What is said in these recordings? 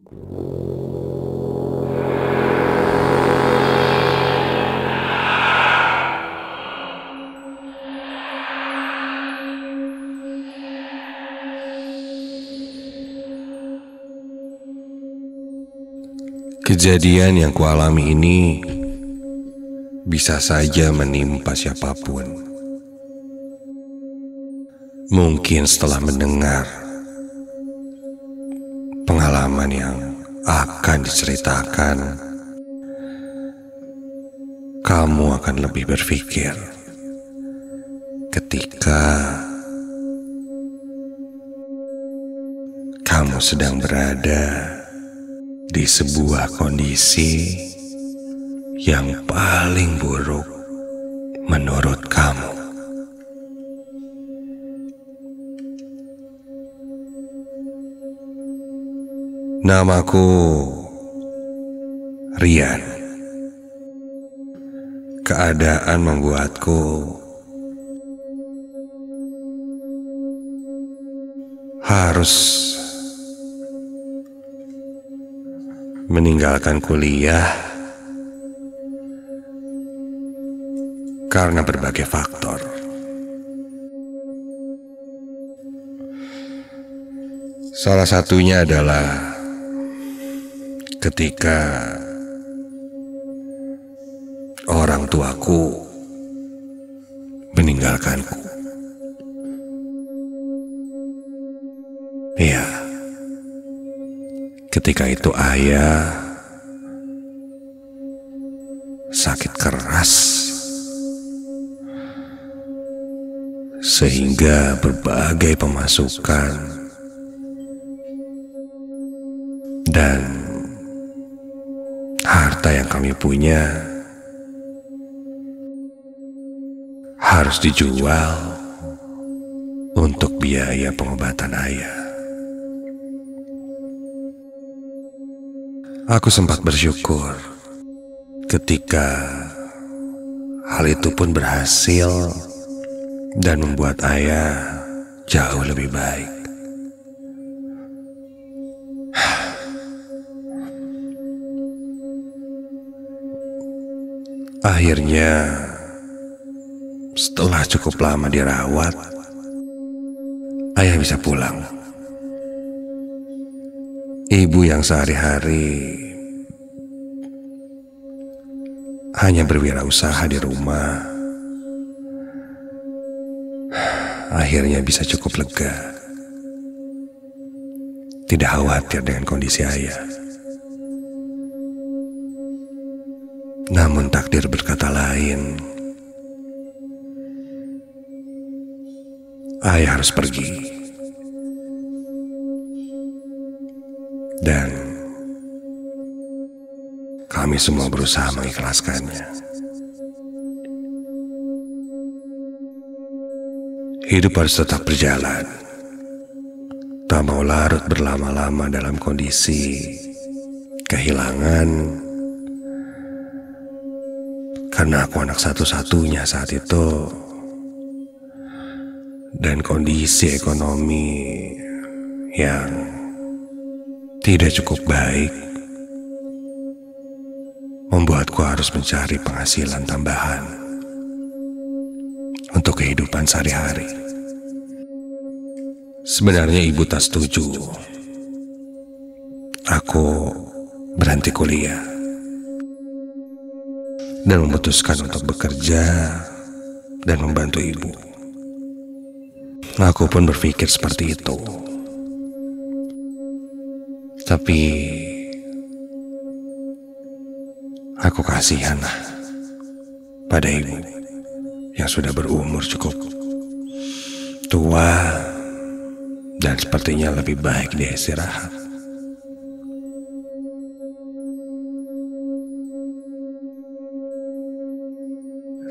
Kejadian yang kualami ini bisa saja menimpa siapapun. Mungkin setelah mendengar pengalaman yang akan diceritakan, kamu akan lebih berpikir ketika kamu sedang berada di sebuah kondisi yang paling buruk menurut kamu. Namaku Rian. Keadaan membuatku harus meninggalkan kuliah karena berbagai faktor. Salah satunya adalah ketika orang tuaku meninggalkanku. Iya, ketika itu ayah sakit keras sehingga berbagai pemasukan dan harta yang kami punya harus dijual untuk biaya pengobatan ayah. Aku sempat bersyukur ketika hal itu pun berhasil dan membuat ayah jauh lebih baik. Akhirnya, setelah cukup lama dirawat, ayah bisa pulang. Ibu yang sehari-hari hanya berwirausaha di rumah, akhirnya bisa cukup lega, tidak khawatir dengan kondisi ayah. Namun takdir berkata lain. Ayah harus pergi. Dan kami semua berusaha mengikhlaskannya. Hidup harus tetap berjalan. Tak mau larut berlama-lama dalam kondisi kehilangan. Karena aku anak satu-satunya saat itu. Dan kondisi ekonomi yang tidak cukup baik membuatku harus mencari penghasilan tambahan untuk kehidupan sehari-hari. Sebenarnya ibu tak setuju aku berhenti kuliah dan memutuskan untuk bekerja dan membantu ibu. Aku pun berpikir seperti itu. Tapi aku kasihanlah pada ibu yang sudah berumur cukup tua dan sepertinya lebih baik dia istirahat.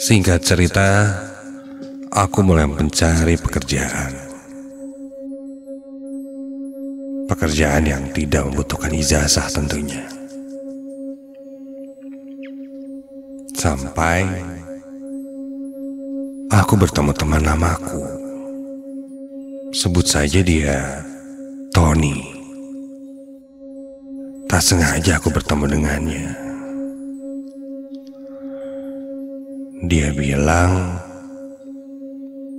Singkat cerita, aku mulai mencari pekerjaan. Pekerjaan yang tidak membutuhkan ijazah tentunya. Sampai aku bertemu teman lamaku. Sebut saja dia Tony. tak sengaja aku bertemu dengannya. Dia bilang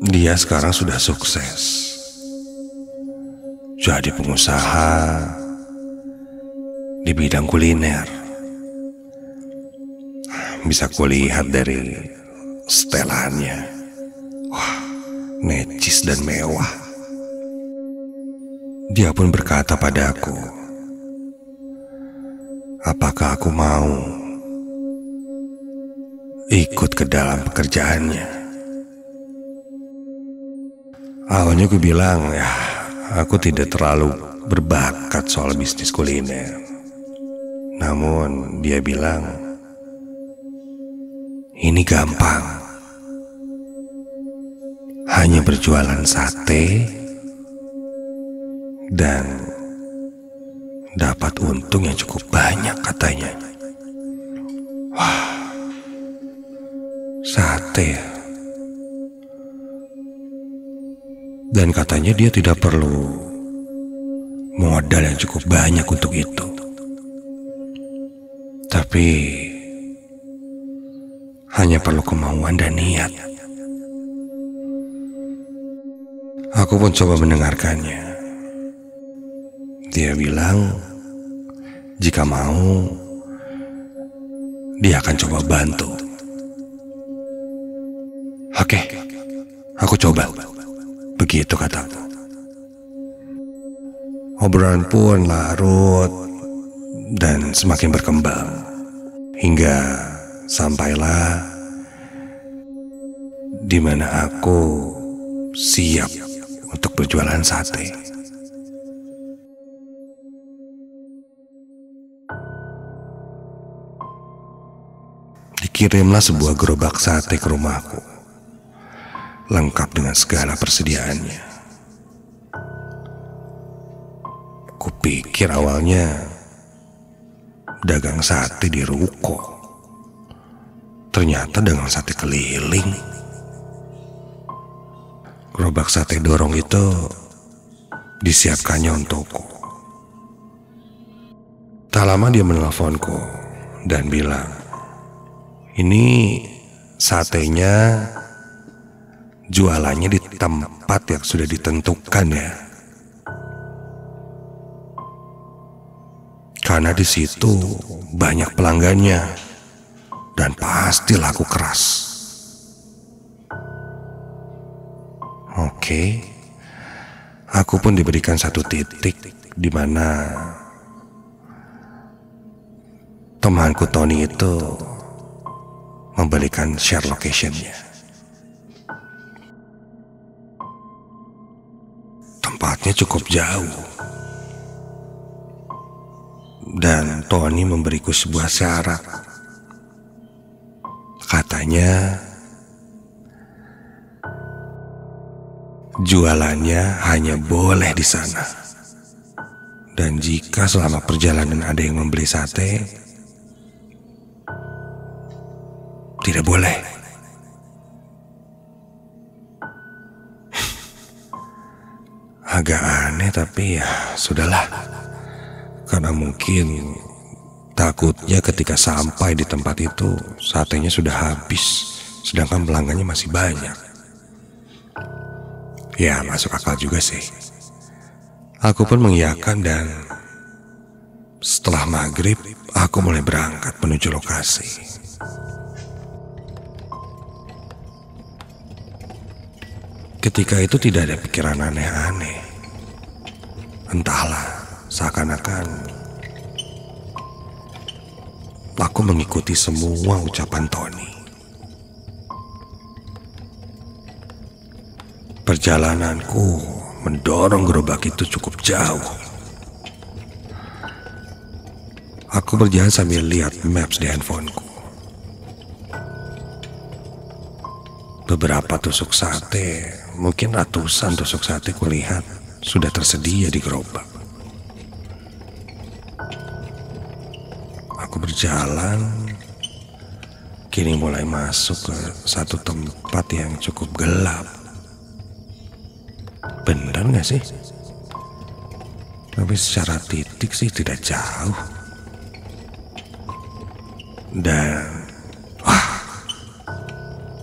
dia sekarang sudah sukses jadi pengusaha di bidang kuliner. Bisa kulihat dari setelannya. Wah, necis dan mewah. Dia pun berkata padaku, apakah aku mau ikut ke dalam pekerjaannya? Awalnya aku bilang, ya, aku tidak terlalu berbakat soal bisnis kuliner. Namun dia bilang, ini gampang. Hanya berjualan sate dan dapat untung yang cukup banyak katanya. Wah, sate ya. Dan katanya dia tidak perlu modal yang cukup banyak untuk itu. Tapi hanya perlu kemauan dan niat. Aku pun coba mendengarkannya. Dia bilang, jika mau, dia akan coba bantu. Oke, aku coba. Begitu kataku. Obrolan pun larut dan semakin berkembang. Hingga sampailah di mana aku siap untuk berjualan sate. Dikirimlah sebuah gerobak sate ke rumahku, lengkap dengan segala persediaannya. Kupikir awalnya dagang sate di ruko, ternyata dagang sate keliling. Gerobak sate dorong itu disiapkannya untukku. Tak lama dia menelponku dan bilang, ini satenya jualannya di tempat yang sudah ditentukan ya. Karena di situ banyak pelanggannya dan pasti laku keras. Oke, aku pun diberikan satu titik di mana temanku Tony itu memberikan share location-nya. Tempatnya cukup jauh. Dan Tony memberiku sebuah syarat. Katanya, jualannya hanya boleh di sana. Dan jika selama perjalanan ada yang membeli sate, tidak boleh. Agak aneh tapi ya sudahlah. Karena mungkin takutnya ketika sampai di tempat itu satenya sudah habis, sedangkan pelanggannya masih banyak. Ya masuk akal juga sih. Aku pun mengiyakan dan setelah maghrib aku mulai berangkat menuju lokasi. Ketika itu tidak ada pikiran aneh-aneh. Entahlah, seakan-akan aku mengikuti semua ucapan Tony. Perjalananku mendorong gerobak itu cukup jauh. Aku berjalan sambil lihat maps di handphoneku. Beberapa tusuk sate, mungkin ratusan tusuk sate kulihat sudah tersedia di gerobak. Aku berjalan, kini mulai masuk ke satu tempat yang cukup gelap. Benar gak sih? Tapi secara titik sih tidak jauh. Dan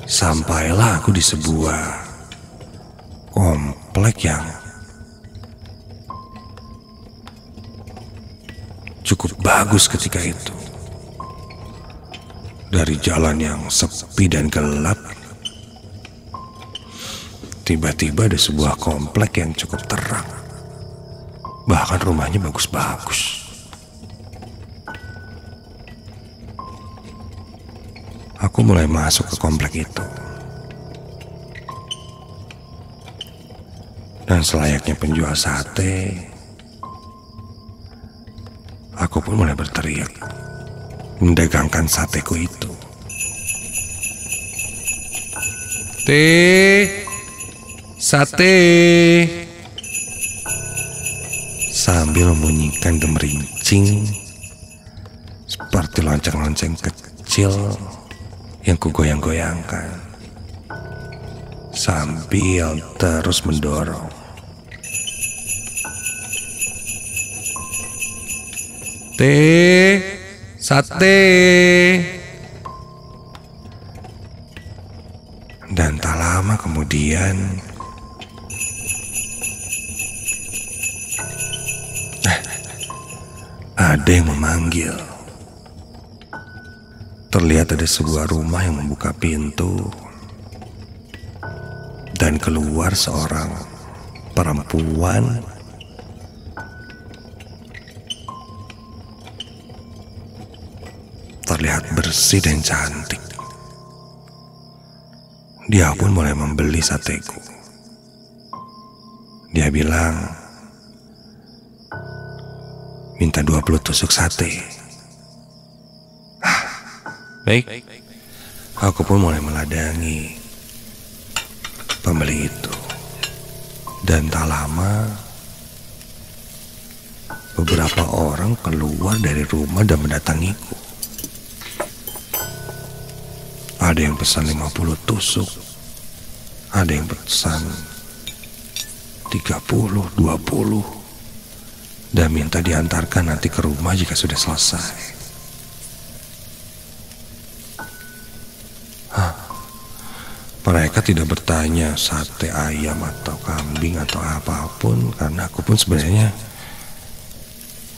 sampailah aku di sebuah komplek yang cukup bagus ketika itu. Dari jalan yang sepi dan gelap, tiba-tiba ada sebuah komplek yang cukup terang. Bahkan rumahnya bagus-bagus. Aku mulai masuk ke komplek itu. Dan selayaknya penjual sate, aku pun mulai berteriak, mendagangkan sateku itu. Sate. Sambil membunyikan gemerincing seperti lonceng-lonceng kecil yang kugoyang-goyangkan sambil terus mendorong. Sate. Dan tak lama kemudian ada yang memanggil. Terlihat ada sebuah rumah yang membuka pintu dan keluar seorang perempuan terlihat bersih dan cantik. Dia pun mulai membeli sateku. Dia bilang, minta 20 tusuk sate. Baik. Aku pun mulai meladangi pembeli itu. Dan tak lama, beberapa orang keluar dari rumah dan mendatangiku. Ada yang pesan 50 tusuk, ada yang pesan 30, 20, dan minta diantarkan nanti ke rumah jika sudah selesai. Mereka tidak bertanya sate ayam atau kambing atau apapun, karena aku pun sebenarnya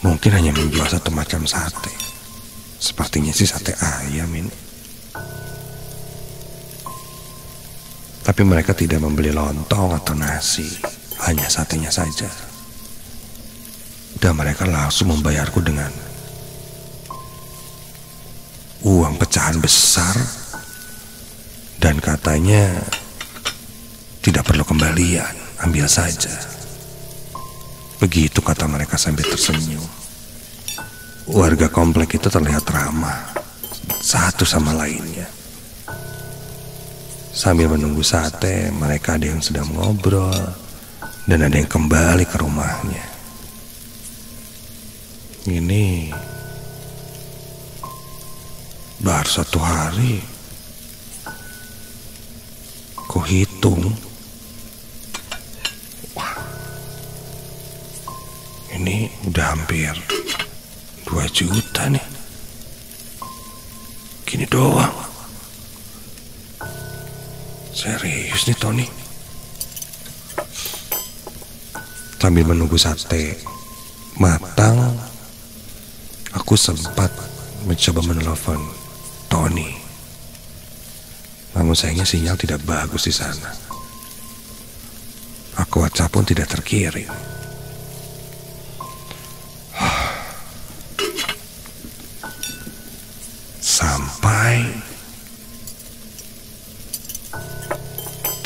mungkin hanya menjual satu macam sate. Sepertinya sih sate ayam ini. Tapi mereka tidak membeli lontong atau nasi, hanya satenya saja. Dan mereka langsung membayarku dengan uang pecahan besar. Dan katanya tidak perlu kembalian, ambil saja. Begitu kata mereka sambil tersenyum. Warga komplek itu terlihat ramah satu sama lainnya. Sambil menunggu sate, mereka ada yang sedang ngobrol dan ada yang kembali ke rumahnya. Ini baru 1 hari. Kuhitung, wah, ini udah hampir 2 juta nih. Gini doang. Serius nih Tony. Sambil menunggu sate matang, aku sempat mencoba menelepon Tony. Namun sayangnya sinyal tidak bagus di sana. Aku WhatsApp pun tidak terkirim. Sampai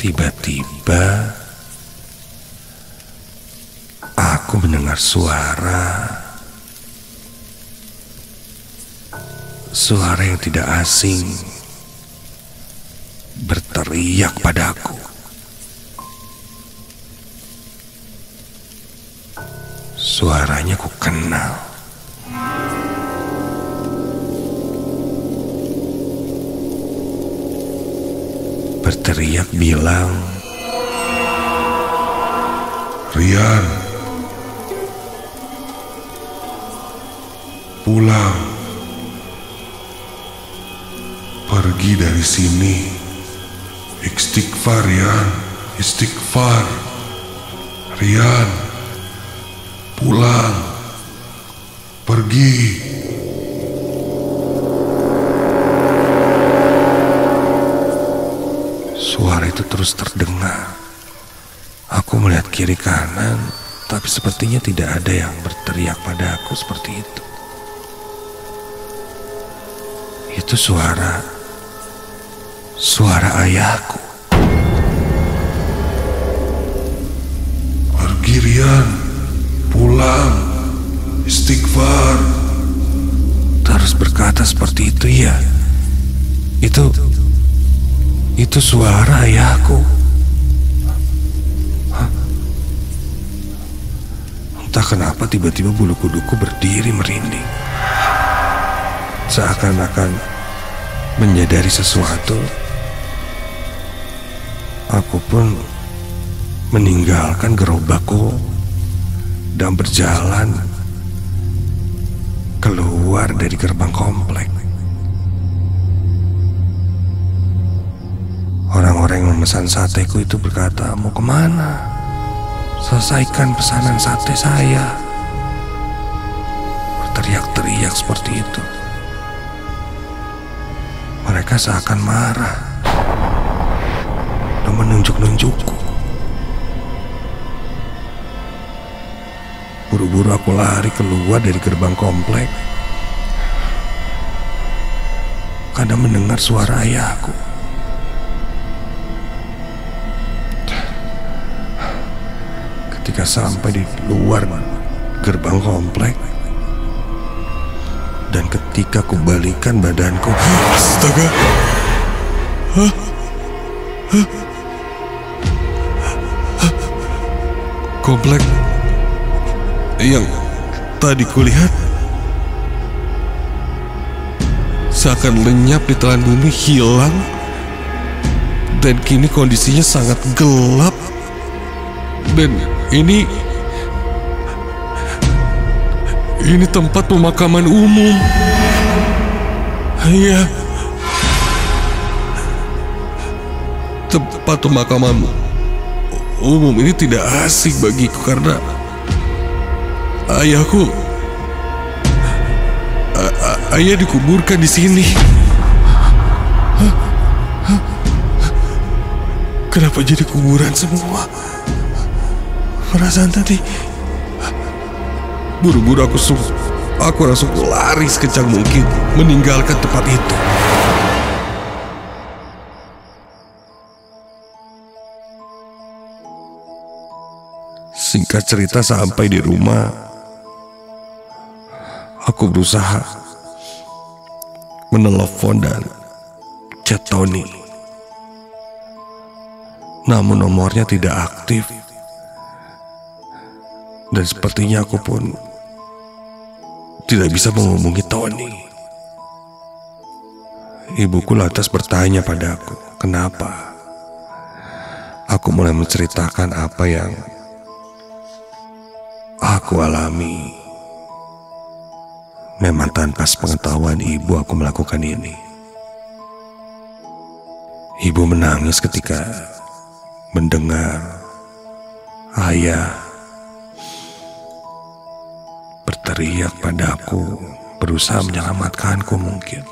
tiba-tiba aku mendengar suara yang tidak asing berteriak padaku. Suaranya ku kenal. Berteriak bilang, "Rian, pulang. pergi dari sini. Istighfar, Rian. Istighfar. Rian, pulang. Pergi. Suara itu terus terdengar. Aku melihat kiri kanan, tapi sepertinya tidak ada yang berteriak padaku seperti itu. Itu suara ayahku. Pergi, Rian. Pulang. Istighfar. Terus berkata seperti itu, ya. Itu suara ayahku. Hah? Entah kenapa tiba-tiba bulu kuduku berdiri merinding. Seakan-akan menyadari sesuatu, aku pun meninggalkan gerobakku dan berjalan keluar dari gerbang komplek. Orang-orang yang memesan sateku itu berkata, "Mau kemana? Selesaikan pesanan sate saya." Berteriak-teriak seperti itu. Mereka seakan marah dan menunjuk-nunjukku. Buru-buru aku lari keluar dari gerbang komplek karena mendengar suara ayahku. Ketika sampai di luar gerbang komplek dan ketika kubalikan badanku, astaga, komplek yang tadi kulihat seakan lenyap di telan bumi hilang, dan kini kondisinya sangat gelap. Dan ini tempat pemakaman umum. Iya, tempat pemakaman umum ini tidak asing bagiku karena ayah dikuburkan di sini. Kenapa jadi kuburan semua? Perasaan tadi. Buru-buru aku langsung lari sekencang mungkin meninggalkan tempat itu. Singkat cerita, sampai di rumah, aku berusaha menelepon dan chat Tony. Namun nomornya tidak aktif. Dan sepertinya aku pun tidak bisa menghubungi Tony. Ibuku lantas bertanya padaku, kenapa? Aku mulai menceritakan apa yang aku alami. Memang tanpa sepengetahuan ibu aku melakukan ini. Ibu menangis ketika mendengar ayah berteriak padaku, berusaha menyelamatkanku mungkin.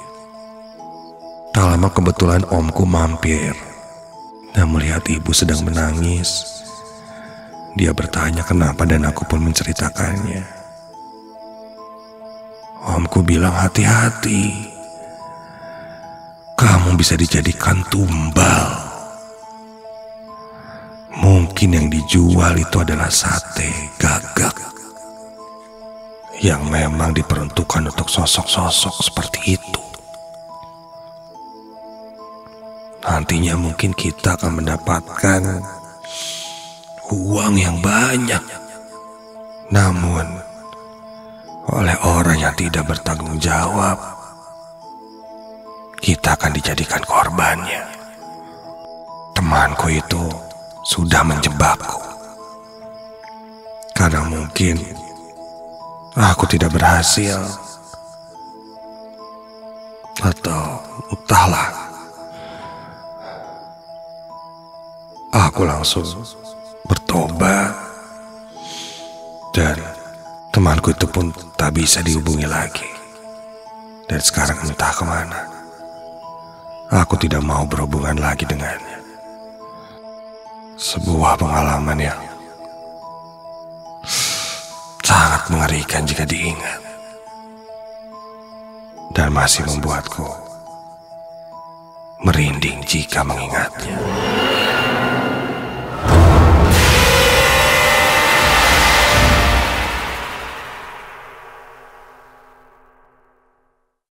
Tak lama kebetulan omku mampir dan melihat ibu sedang menangis. Dia bertanya kenapa dan aku pun menceritakannya. Omku bilang, hati-hati, kamu bisa dijadikan tumbal. Mungkin yang dijual itu adalah sate gagak yang memang diperuntukkan untuk sosok-sosok seperti itu. Nantinya mungkin kita akan mendapatkan uang yang banyak. Namun, oleh orang yang tidak bertanggung jawab, kita akan dijadikan korbannya. Temanku itu sudah menjebakku. Karena mungkin aku tidak berhasil, atau entahlah Aku langsung bertobat, dan temanku itu pun tak bisa dihubungi lagi. Dan sekarang entah kemana. Aku tidak mau berhubungan lagi dengannya. Sebuah pengalaman yang sangat mengerikan jika diingat, dan masih membuatku merinding jika mengingatnya.